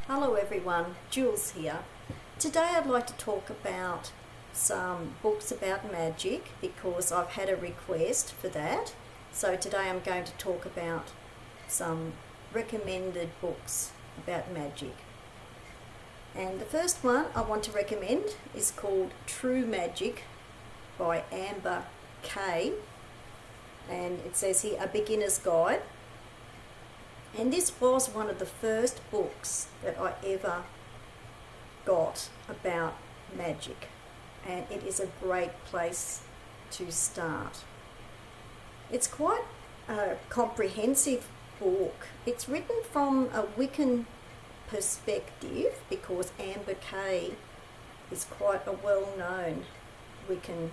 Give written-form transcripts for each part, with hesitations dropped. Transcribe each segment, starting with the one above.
Hello everyone, Jules here. Today I'd like to talk about some books about magic because I've had a request for that. So today I'm going to talk about some recommended books about magic. And the first one I want to recommend is called True Magic by Amber Kay. And it says here, A Beginner's Guide. And this was one of the first books that I ever got about magic, and it is a great place to start. It's quite a comprehensive book. It's written from a Wiccan perspective because Amber Kay is quite a well-known Wiccan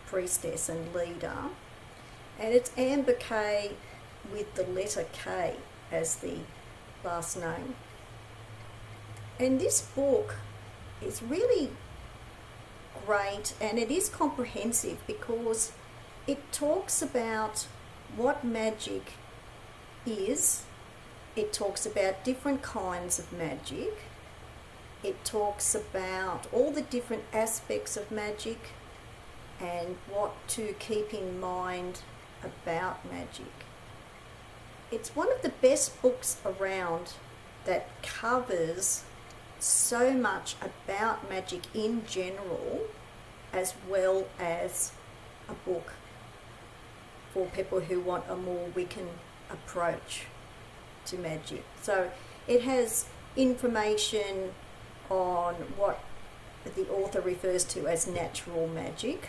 priestess and leader, and it's Amber Kay with the letter K as the last name. And this book is really great, and it is comprehensive because it talks about what magic is. It talks about different kinds of magic. It talks about all the different aspects of magic and what to keep in mind about magic. It's one of the best books around that covers so much about magic in general, as well as a book for people who want a more Wiccan approach to magic. So it has information on what the author refers to as natural magic,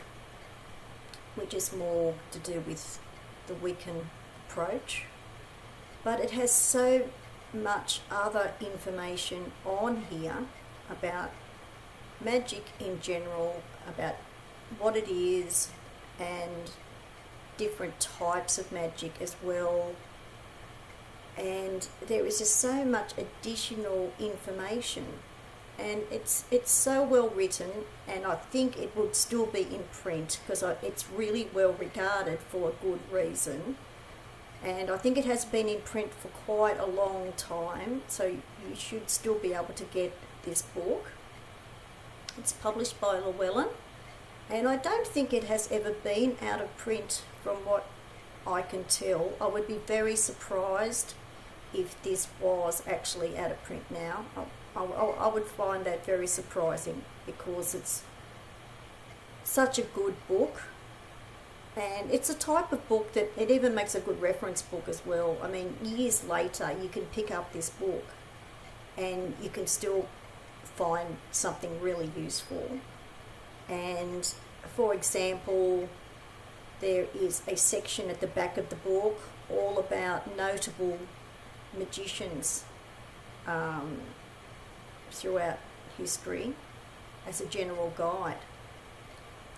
which is more to do with the Wiccan approach. But it has so much other information on here about magic in general, about what it is and different types of magic as well. And there is just so much additional information, and it's so well written, and I think it would still be in print because it's really well regarded for a good reason. And I think it has been in print for quite a long time, so you should still be able to get this book. It's published by Llewellyn, and I don't think it has ever been out of print from what I can tell. I would be very surprised if this was actually out of print now. I would find that very surprising because it's such a good book. And it's a type of book that it even makes a good reference book as well. I mean, years later, you can pick up this book and you can still find something really useful. And for example, there is a section at the back of the book all about notable magicians throughout history as a general guide.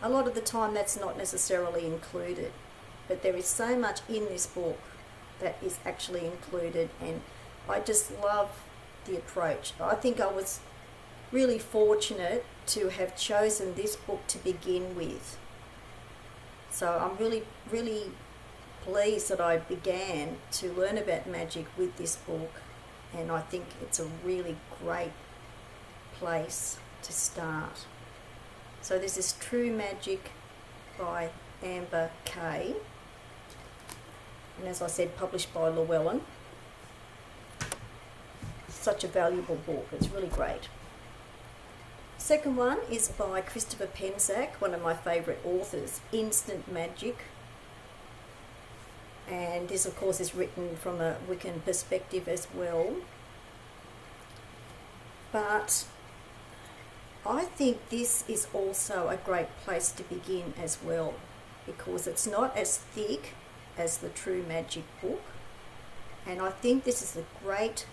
A lot of the time that's not necessarily included, but there is so much in this book that is actually included, and I just love the approach. I think I was really fortunate to have chosen this book to begin with. So I'm really, really pleased that I began to learn about magic with this book, and I think it's a really great place to start. So this is True Magic by Amber Kay, and as I said, published by Llewellyn. Such a valuable book, it's really great. Second one is by Christopher Penczak, one of my favourite authors, Instant Magic. And this of course is written from a Wiccan perspective as well. But I think this is also a great place to begin as well, because it's not as thick as the True Magic book, and I think this is a great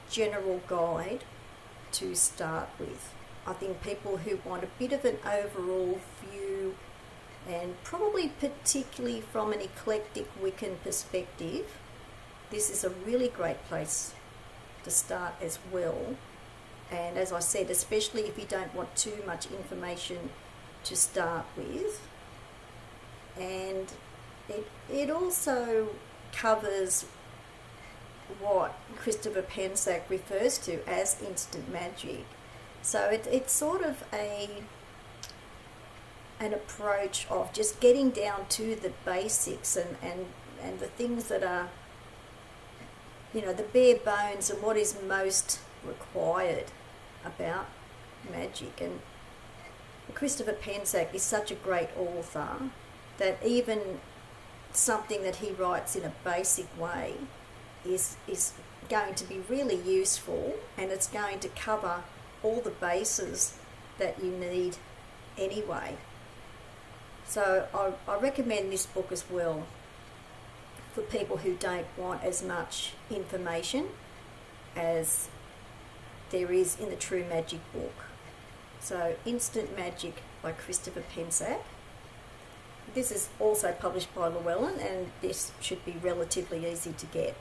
general guide to start with. I think people who want a bit of an overall view, and probably particularly from an eclectic Wiccan perspective, this is a really great place to start as well. And as I said, especially if you don't want too much information to start with. And it also covers what Christopher Penczak refers to as instant magic. So it's sort of an approach of just getting down to the basics and the things that are, the bare bones and what is most required about magic. And Christopher Penczak is such a great author that even something that he writes in a basic way is going to be really useful, and it's going to cover all the bases that you need anyway. So I recommend this book as well for people who don't want as much information as there is in the True Magic book. So Instant Magic by Christopher Penczak. This is also published by Llewellyn, and this should be relatively easy to get.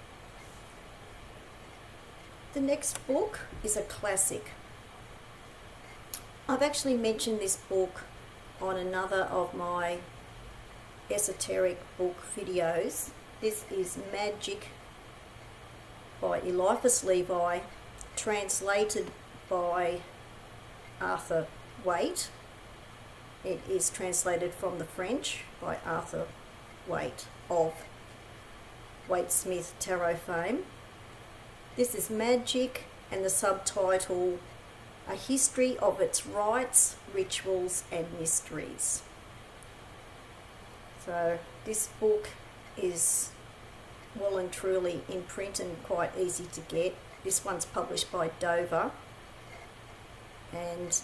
The next book is a classic. I've actually mentioned this book on another of my esoteric book videos. This is Magick by Eliphas Levi, translated by Arthur Waite. It is translated from the French by Arthur Waite of Waite Smith Tarot fame. This is Magick, and the subtitle, A History of Its Rites, Rituals and Mysteries. So this book is well and truly in print and quite easy to get. This one's published by Dover, and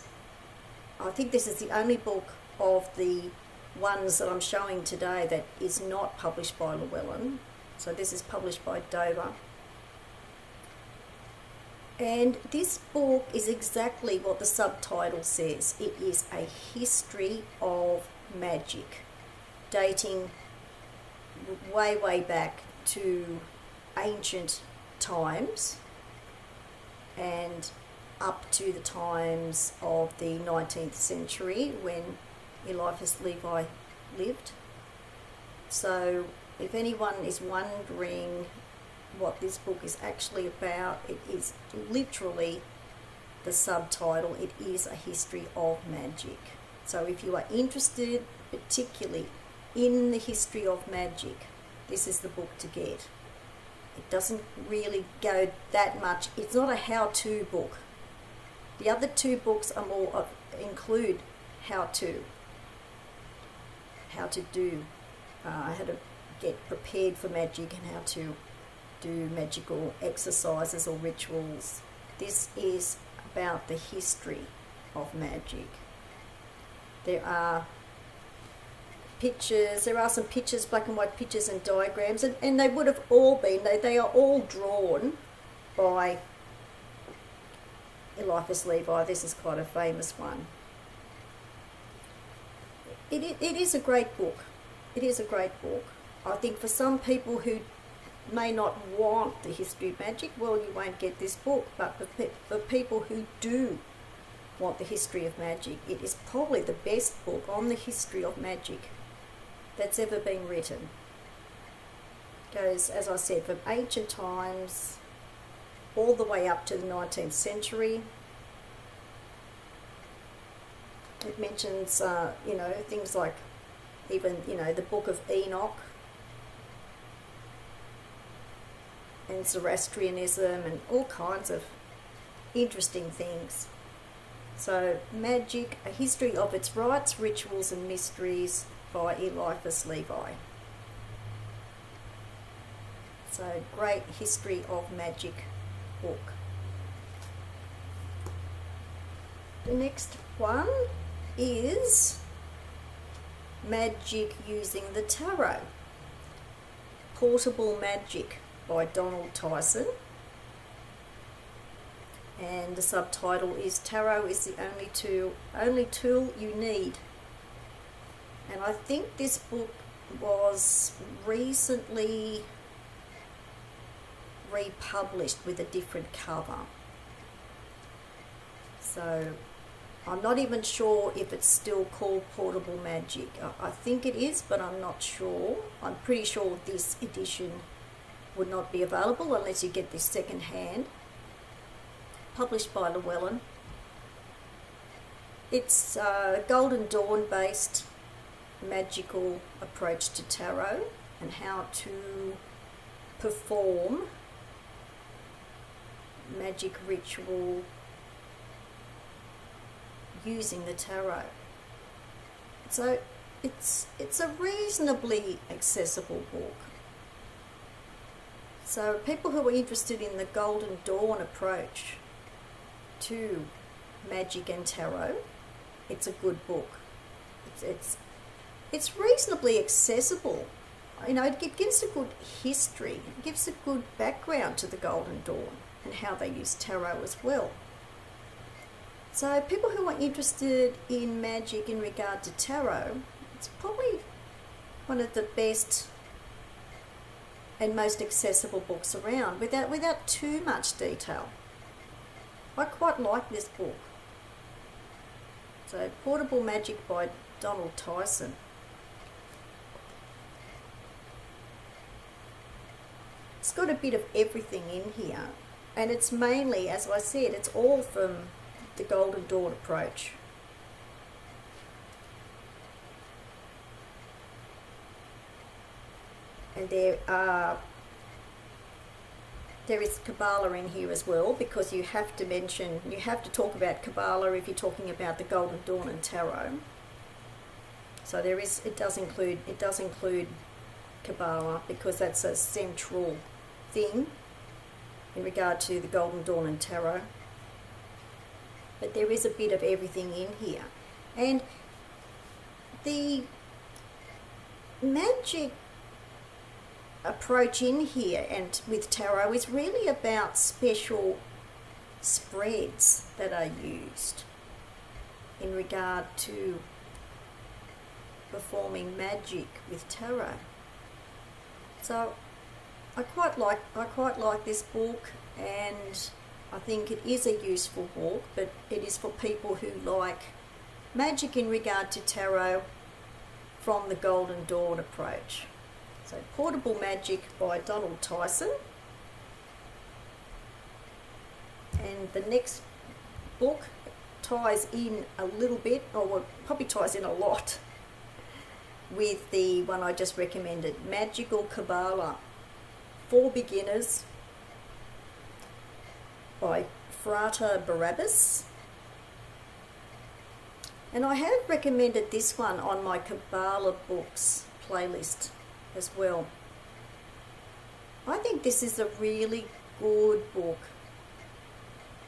I think this is the only book of the ones that I'm showing today that is not published by Llewellyn. So this is published by Dover. And this book is exactly what the subtitle says. It is a history of magic, dating way back to ancient times and up to the times of the 19th century when Eliphas Levi lived. So if anyone is wondering what this book is actually about, it is literally the subtitle. It is a history of magic. So if you are interested particularly in the history of magic, this is the book to get. It doesn't really go that much. It's not a how-to book. The other two books are more include how to do, how to get prepared for magic and how to do magical exercises or rituals. This is about the history of magic. There are pictures, there are some pictures, black and white pictures and diagrams, and they would have all been, they are all drawn by Eliphas Levi. This is quite a famous one. It is a great book. It is a great book. I think for some people who may not want the history of magic, well, you won't get this book, but for people who do want the history of magic, it is probably the best book on the history of magic that's ever been written. It goes, as I said, from ancient times all the way up to the 19th century. It mentions, things like even, the Book of Enoch and Zoroastrianism and all kinds of interesting things. So, Magick, A History of Its Rites, Rituals and Mysteries by Eliphas Levi. So, great history of magic book. The next one is Magic Using the Tarot, Portable Magic by Donald Tyson. And the subtitle is Tarot is the only tool you need. And I think this book was recently republished with a different cover. So I'm not even sure if it's still called Portable Magic. I think it is, but I'm not sure. I'm pretty sure this edition would not be available unless you get this second hand. Published by Llewellyn. It's a Golden Dawn based magical approach to tarot and how to perform magic ritual using the tarot. So it's a reasonably accessible book. So people who are interested in the Golden Dawn approach to magic and tarot, it's a good book. It's reasonably accessible. You know, it gives a good history. It gives a good background to the Golden Dawn and how they use tarot as well. So people who are interested in magic in regard to tarot, it's probably one of the best and most accessible books around without too much detail. I quite like this book. So Portable Magic by Tyson. It's got a bit of everything in here, and it's mainly, as I said, it's all from the Golden Dawn approach. And there is Qabalah in here as well, because you have to talk about Qabalah if you're talking about the Golden Dawn and tarot. So it does include Qabalah, because that's a central thing in regard to the Golden Dawn and tarot. But there is a bit of everything in here. And the magic approach in here and with tarot is really about special spreads that are used in regard to performing magic with tarot. So I quite like this book, and I think it is a useful book, but it is for people who like magic in regard to tarot from the Golden Dawn approach. So Portable Magic by Tyson. And the next book ties in a little bit, or well, probably ties in a lot, with the one I just recommended, Magical Qabalah for Beginners by Frater Barrabbas. And I have recommended this one on my Qabalah books playlist as well. I think this is a really good book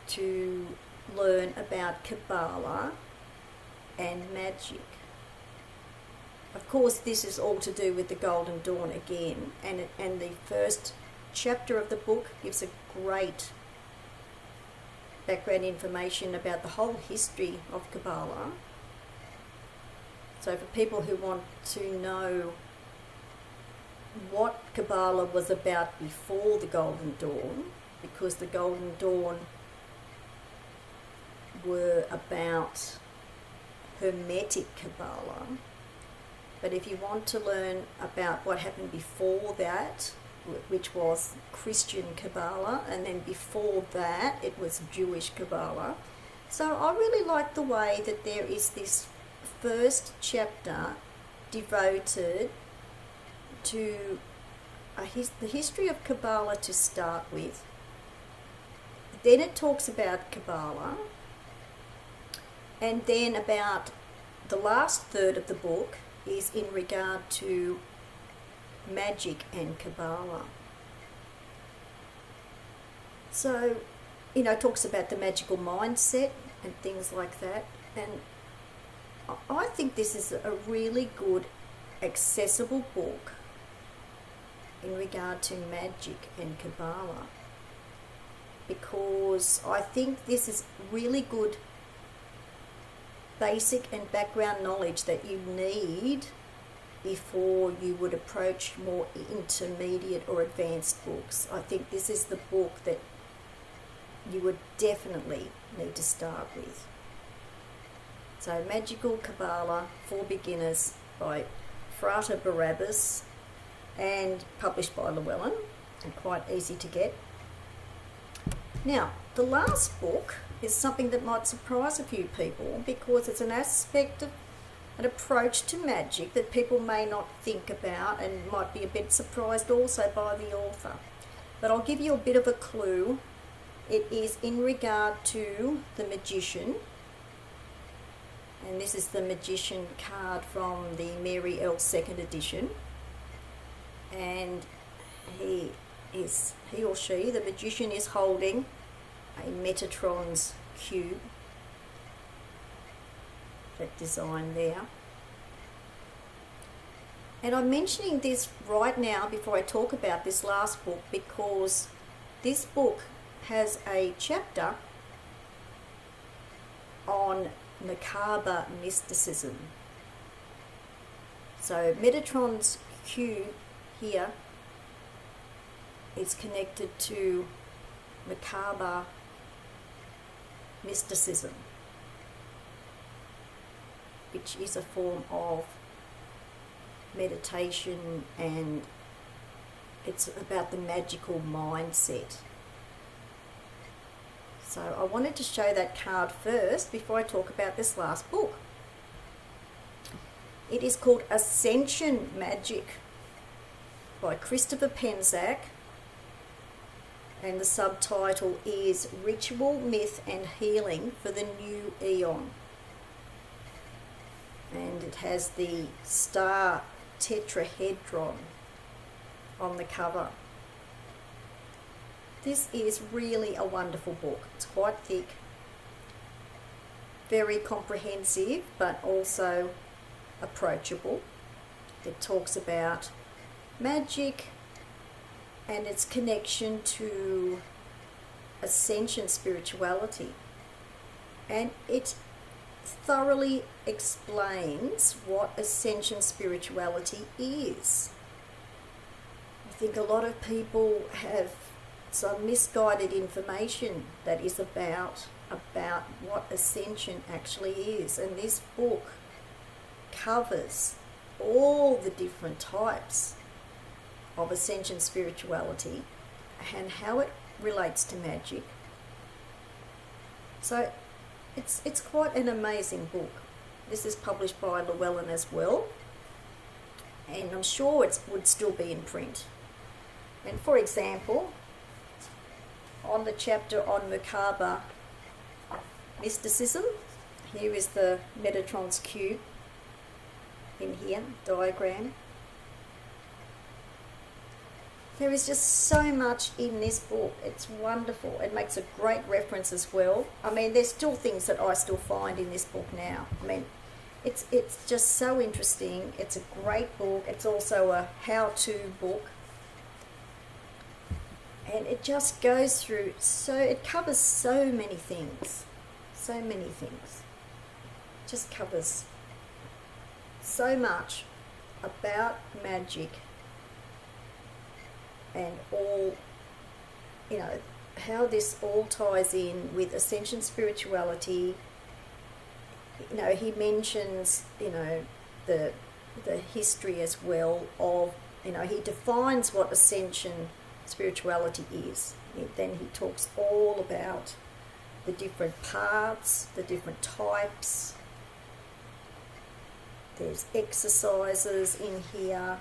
to learn about Qabalah and magic. Of course, this is all to do with the Golden Dawn again, and the first chapter of the book gives a great background information about the whole history of Qabalah. So for people who want to know what Qabalah was about before the Golden Dawn, because the Golden Dawn were about Hermetic Qabalah. But if you want to learn about what happened before that, which was Christian Qabalah, and then before that it was Jewish Qabalah. So I really like the way that there is this first chapter devoted to the history of Qabalah to start with. Then it talks about Qabalah, and then about the last third of the book is in regard to magic and Qabalah. So, you know, it talks about the magical mindset and things like that. And I think this is a really good, accessible book in regard to magic and Qabalah, because I think this is really good basic and background knowledge that you need before you would approach more intermediate or advanced books. I think this is the book that you would definitely need to start with. So Magical Qabalah for Beginners by Frater Barrabbas, and published by Llewellyn. and quite easy to get. Now, the last book is something that might surprise a few people because it's an aspect of an approach to magic that people may not think about and might be a bit surprised also by the author. But I'll give you a bit of a clue. It is in regard to the magician, and this is the magician card from the Mary L. 2nd edition, and he or she, the magician, is holding a Metatron's cube, that design there. And I'm mentioning this right now before I talk about this last book because this book has a chapter on macabre mysticism. So Metatron's cube here is connected to macabre mysticism, which is a form of meditation, and it's about the magical mindset. So I wanted to show that card first before I talk about this last book. It is called Ascension Magic by Christopher Penczak, and the subtitle is Ritual, Myth and Healing for the New Eon. And it has the star tetrahedron on the cover. This is really a wonderful book. It's quite thick, very comprehensive, but also approachable. It talks about magic and its connection to Ascension spirituality. And it thoroughly explains what Ascension spirituality is. I think a lot of people have some misguided information that is about what Ascension actually is, and this book covers all the different types of Ascension spirituality and how it relates to magic. So it's quite an amazing book. This is published by Llewellyn as well, and I'm sure it would still be in print. And for example, on the chapter on macabre mysticism, here is the Metatron's cube in here, diagram. There is just so much in this book. It's wonderful. It makes a great reference as well. I mean, there's still things that I still find in this book now. I mean, it's just so interesting. It's a great book. It's also a how-to book. And it just goes through, it covers so many things. So many things. Just covers so much about magic and all, how this all ties in with Ascension spirituality. He mentions, the history as well of, he defines what Ascension spirituality is. Then he talks all about the different paths, the different types. There's exercises in here,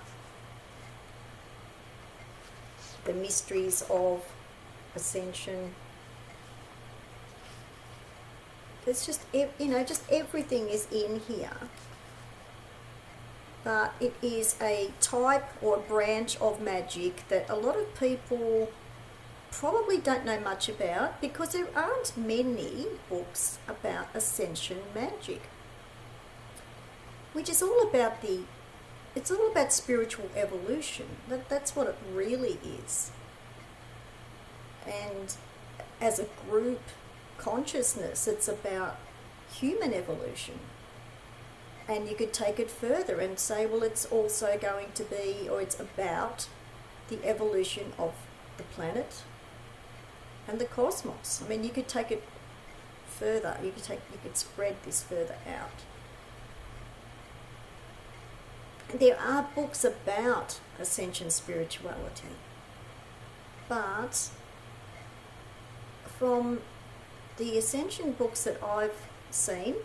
the mysteries of Ascension. It's just, just everything is in here. But it is a type or a branch of magic that a lot of people probably don't know much about because there aren't many books about Ascension magic, which is all about it's all about spiritual evolution. That's what it really is. And as a group consciousness, it's about human evolution. And you could take it further and say, well, it's also going to be, or it's about the evolution of the planet and the cosmos. I mean, you could take it further. You could spread this further out. There are books about Ascension spirituality. but from the Ascension books that I've seen,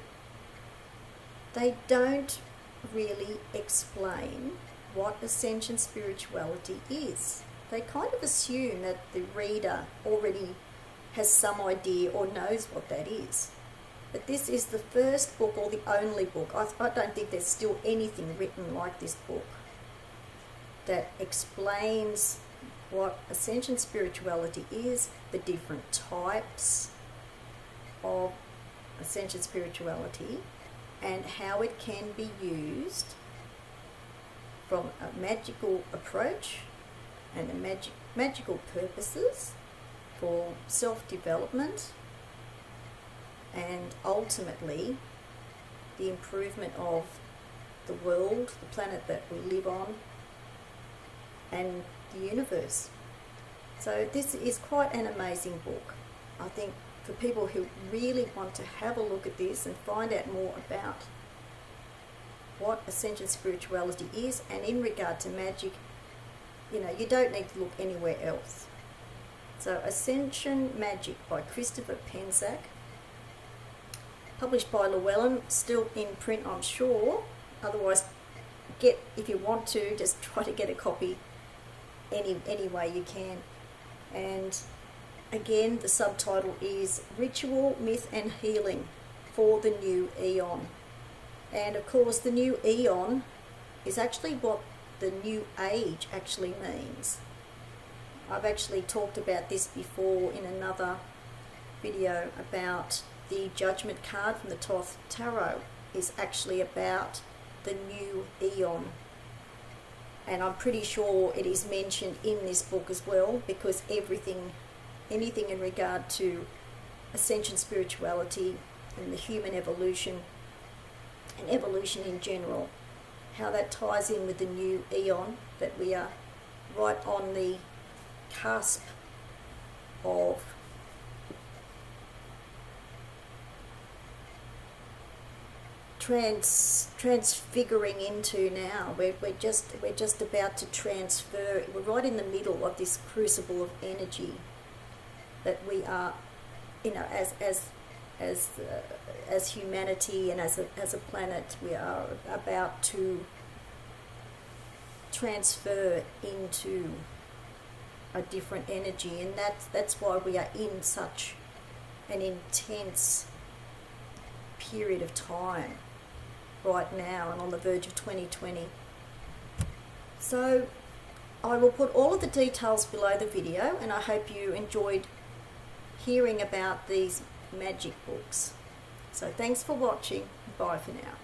they don't really explain what Ascension spirituality is. They kind of assume that the reader already has some idea or knows what that is. But this is the first book, or the only book. I don't think there's still anything written like this book that explains what Ascension spirituality is, the different types of Ascension spirituality, and how it can be used from a magical approach and a magical purposes for self-development, and ultimately the improvement of the world, the planet that we live on, and the universe. So this is quite an amazing book. I think for people who really want to have a look at this and find out more about what Ascension spirituality is, and in regard to magic, you don't need to look anywhere else. So Ascension Magick by Christopher Penczak, published by Llewellyn, still in print, I'm sure. Otherwise, if you want to, just try to get a copy any way you can. And again, the subtitle is Ritual, Myth and Healing for the New Eon. And of course, the new eon is actually what the new age actually means. I've actually talked about this before in another video about the judgment card from the Thoth Tarot is actually about the new eon. And I'm pretty sure it is mentioned in this book as well, because anything in regard to Ascension spirituality and the human evolution and evolution in general, how that ties in with the new eon, that we are right on the cusp of transfiguring into now. We're just about to transfer. We're right in the middle of this crucible of energy that we are, as humanity and as a planet, we are about to transfer into a different energy, and that's why we are in such an intense period of time right now and on the verge of 2020. So I will put all of the details below the video, and I hope you enjoyed hearing about these magic books. So thanks for watching. Bye for now.